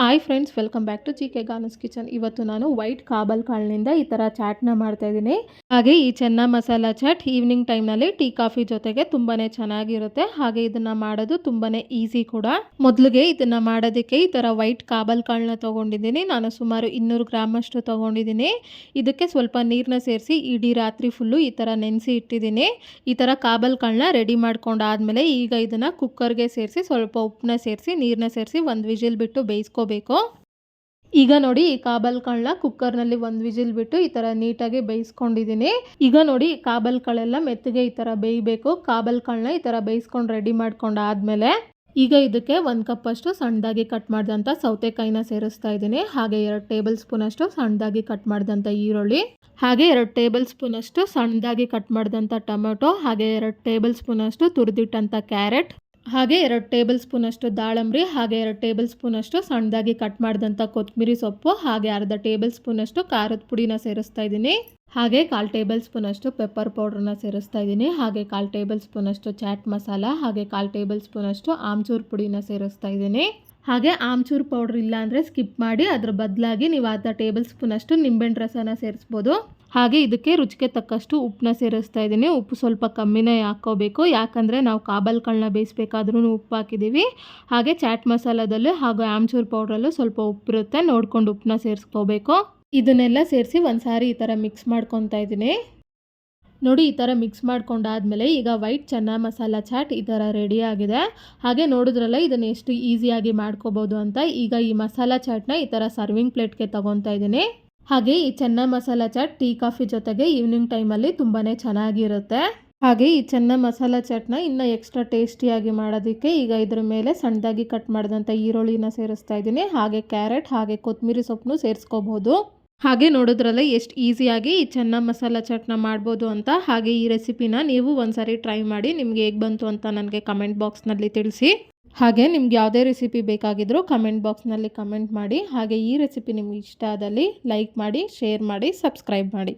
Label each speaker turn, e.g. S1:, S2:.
S1: Hi friends, welcome back to GK ಗಾನಸ್ kitchen. ಇವತ್ತು ನಾನು ವೈಟ್ ಕಾಬಲ್ ಕಾಳಿನಿಂದ ಈ ಥರ ಚಾಟ್ನ ಮಾಡ್ತಾ ಇದ್ದೀನಿ. ಹಾಗೆ ಈ ಚೆನ್ನ ಮಸಾಲ ಚಾಟ್ ಈವ್ನಿಂಗ್ ಟೈಮ್ನಲ್ಲಿ ಟೀ ಕಾಫಿ ಜೊತೆಗೆ ತುಂಬಾ ಚೆನ್ನಾಗಿರುತ್ತೆ. ಹಾಗೆ ಇದನ್ನು ಮಾಡೋದು ತುಂಬಾ ಈಸಿ ಕೂಡ. ಮೊದಲಿಗೆ ಇದನ್ನು ಮಾಡೋದಕ್ಕೆ ಈ ಥರ ವೈಟ್ ಕಾಬಲ್ ಕಾಳನ್ನ ತೊಗೊಂಡಿದ್ದೀನಿ. ನಾನು ಸುಮಾರು 200 ಗ್ರಾಮ್ ಅಷ್ಟು ತೊಗೊಂಡಿದ್ದೀನಿ. ಇದಕ್ಕೆ ಸ್ವಲ್ಪ ನೀರನ್ನ ಸೇರಿಸಿ ಇಡೀ ರಾತ್ರಿ ಫುಲ್ಲು ಈ ಥರ ನೆನೆಸಿ ಇಟ್ಟಿದ್ದೀನಿ. ಈ ಥರ ಕಾಬಲ್ ಕಾಳನ್ನ ರೆಡಿ ಮಾಡ್ಕೊಂಡಾದ್ಮೇಲೆ ಈಗ ಇದನ್ನು ಕುಕ್ಕರ್ಗೆ ಸೇರಿಸಿ ಸ್ವಲ್ಪ ಉಪ್ಪನ್ನ ಸೇರಿಸಿ ನೀರನ್ನ ಸೇರಿಸಿ ಒಂದು ವಿಜಿಲ್ ಬಿಟ್ಟು ಬೇಯಿಸ್ಕೋಬೇಕು. ಈಗ ನೋಡಿ, ಈ ಕಾಬಲ್ ಕಾಳನ್ನ ಕುಕ್ಕರ್ನಲ್ಲಿ ಒಂದು ವಿಜಿಲ್ ಬಿಟ್ಟು ಈ ಥರ ನೀಟಾಗಿ ಬೇಯಿಸ್ಕೊಂಡಿದ್ದೀನಿ. ಈಗ ನೋಡಿ, ಕಾಬಲ್ ಕಾಳೆಲ್ಲ ಮೆತ್ತಗೆ ಈ ಥರ ಬೇಯಬೇಕು. ಕಾಬಲ್ ಕಾಳನ್ನ ಈ ಥರ ಬೇಯಿಸ್ಕೊಂಡು ರೆಡಿ ಮಾಡ್ಕೊಂಡಾದ್ಮೇಲೆ ಈಗ ಇದಕ್ಕೆ 1 ಕಪ್ ಅಷ್ಟು ಸಣ್ಣದಾಗಿ ಕಟ್ ಮಾಡಿದಂಥ ಸೌತೆಕಾಯಿನ ಸೇರಿಸ್ತಾ ಇದ್ದೀನಿ. ಹಾಗೆ 2 ಟೇಬಲ್ ಸ್ಪೂನ್ ಅಷ್ಟು ಸಣ್ಣದಾಗಿ ಕಟ್ ಮಾಡಿದಂಥ ಈರುಳ್ಳಿ, ಹಾಗೆ 2 ಟೇಬಲ್ ಸ್ಪೂನ್ ಅಷ್ಟು ಸಣ್ಣದಾಗಿ ಕಟ್ ಮಾಡಿದಂಥ ಟೊಮೆಟೊ, ಹಾಗೆ 2 ಟೇಬಲ್ ಸ್ಪೂನ್ ಅಷ್ಟು ತುರಿದಿಟ್ಟಂಥ ಕ್ಯಾರೆಟ್, ಹಾಗೆ 2 ಟೇಬಲ್ ಸ್ಪೂನ್ ಅಷ್ಟು ದಾಳಂಬ್ರಿ, ಹಾಗೆ 2 ಟೇಬಲ್ ಸ್ಪೂನ್ ಅಷ್ಟು ಸಣ್ಣದಾಗಿ ಕಟ್ ಮಾಡಿದಂಥ ಕೊತ್ತಂಬರಿ ಸೊಪ್ಪು, ಹಾಗೆ ಅರ್ಧ ಟೇಬಲ್ ಸ್ಪೂನ್ ಅಷ್ಟು ಖಾರದ ಪುಡಿನ ಸೇರಿಸ್ತಾ ಇದ್ದೀನಿ. ಹಾಗೆ 1/4 ಟೇಬಲ್ ಸ್ಪೂನ್ ಅಷ್ಟು ಪೆಪ್ಪರ್ ಪೌಡ್ರನ್ನ ಸೇರಿಸ್ತಾ ಇದ್ದೀನಿ. ಹಾಗೆ 1/4 ಟೇಬಲ್ ಸ್ಪೂನ್ ಅಷ್ಟು ಚಾಟ್ ಮಸಾಲ, ಹಾಗೆ 1/4 ಟೇಬಲ್ ಸ್ಪೂನ್ ಅಷ್ಟು ಆಮ್ಚೂರ್ ಪುಡಿನ ಸೇರಿಸ್ತಾ ಇದ್ದೀನಿ. ಹಾಗೆ ಆಮ್ಚೂರ್ ಪೌಡ್ರ್ ಇಲ್ಲ ಅಂದರೆ ಸ್ಕಿಪ್ ಮಾಡಿ, ಅದ್ರ ಬದಲಾಗಿ ನೀವು ಅರ್ಧ ಟೇಬಲ್ ಸ್ಪೂನ್ ಅಷ್ಟು ನಿಂಬೆಹಣ್ಣು ರಸನ ಸೇರಿಸ್ಬೋದು. ಹಾಗೆ ಇದಕ್ಕೆ ರುಚಿಗೆ ತಕ್ಕಷ್ಟು ಉಪ್ಪನ್ನ ಸೇರಿಸ್ತಾ ಇದ್ದೀನಿ. ಉಪ್ಪು ಸ್ವಲ್ಪ ಕಮ್ಮಿನೇ ಹಾಕ್ಕೋಬೇಕು, ಯಾಕಂದರೆ ನಾವು ಕಾಬಲ್ ಕಾಳನ್ನ ಬೇಯಿಸ್ಬೇಕಾದ್ರೂ ಉಪ್ಪು ಹಾಕಿದ್ದೀವಿ. ಹಾಗೆ ಚಾಟ್ ಮಸಾಲದಲ್ಲೂ ಹಾಗೂ ಆಮ್ಚೂರ್ ಪೌಡ್ರಲ್ಲೂ ಸ್ವಲ್ಪ ಉಪ್ಪಿರುತ್ತೆ, ನೋಡ್ಕೊಂಡು ಉಪ್ಪನ್ನ ಸೇರಿಸ್ಕೋಬೇಕು. ಇದನ್ನೆಲ್ಲ ಸೇರಿಸಿ ಒಂದು ಸಾರಿ ಈ ಥರ ಮಿಕ್ಸ್ ಮಾಡ್ಕೊತಾ ಇದ್ದೀನಿ. ನೋಡಿ, ಈ ಥರ ಮಿಕ್ಸ್ ಮಾಡ್ಕೊಂಡಾದ್ಮೇಲೆ ಈಗ ವೈಟ್ ಚೆನ್ನ ಮಸಾಲ ಚಾಟ್ ಈ ಥರ ರೆಡಿ ಆಗಿದೆ. ಹಾಗೆ ನೋಡಿದ್ರಲ್ಲ ಇದನ್ನು ಎಷ್ಟು ಈಸಿಯಾಗಿ ಮಾಡ್ಕೋಬೋದು ಅಂತ. ಈಗ ಈ ಮಸಾಲ ಚಾಟ್ನ ಈ ಥರ ಸರ್ವಿಂಗ್ ಪ್ಲೇಟ್ಗೆ ತೊಗೊತಾ ಇದ್ದೀನಿ. ಹಾಗೆ ಈ ಚೆನ್ನ ಮಸಾಲ ಚಾಟ್ ಟೀ ಕಾಫಿ ಜೊತೆಗೆ ಈವ್ನಿಂಗ್ ಟೈಮಲ್ಲಿ ತುಂಬಾ ಚೆನ್ನಾಗಿರುತ್ತೆ. ಹಾಗೆ ಈ ಚೆನ್ನ ಮಸಾಲ ಚಾಟ್ನ ಇನ್ನೂ ಎಕ್ಸ್ಟ್ರಾ ಟೇಸ್ಟಿಯಾಗಿ ಮಾಡೋದಕ್ಕೆ ಈಗ ಇದ್ರ ಮೇಲೆ ಸಣ್ಣದಾಗಿ ಕಟ್ ಮಾಡಿದಂಥ ಈರುಳ್ಳಿನ ಸೇರಿಸ್ತಾ ಇದ್ದೀನಿ. ಹಾಗೆ ಕ್ಯಾರೆಟ್, ಹಾಗೆ ಕೊತ್ತಂಬರಿ ಸೊಪ್ಪನ್ನು ಸೇರಿಸ್ಕೋಬೋದು. ಹಾಗೆ ನೋಡಿದ್ರಲ್ಲ ಎಷ್ಟು ಈಸಿಯಾಗಿ ಈ ಚೆನ್ನ ಮಸಾಲ ಚಾಟ್ನ ಮಾಡ್ಬೋದು ಅಂತ. ಹಾಗೆ ಈ ರೆಸಿಪಿನ ನೀವು ಒಂದ್ಸರಿ ಟ್ರೈ ಮಾಡಿ, ನಿಮ್ಗೆ ಹೇಗೆ ಬಂತು ಅಂತ ನನಗೆ ಕಮೆಂಟ್ ಬಾಕ್ಸ್ನಲ್ಲಿ ತಿಳಿಸಿ. ಹಾಗೆ ನಿಮ್ಗೆ ಯಾವುದೇ ರೆಸಿಪಿ ಬೇಕಾಗಿದ್ದರೂ ಕಮೆಂಟ್ ಬಾಕ್ಸ್ನಲ್ಲಿ ಕಮೆಂಟ್ ಮಾಡಿ. ಹಾಗೆ ಈ ರೆಸಿಪಿ ನಿಮ್ಗೆ ಇಷ್ಟ ಆದಲ್ಲಿ ಲೈಕ್ ಮಾಡಿ, ಶೇರ್ ಮಾಡಿ, ಸಬ್ಸ್ಕ್ರೈಬ್ ಮಾಡಿ.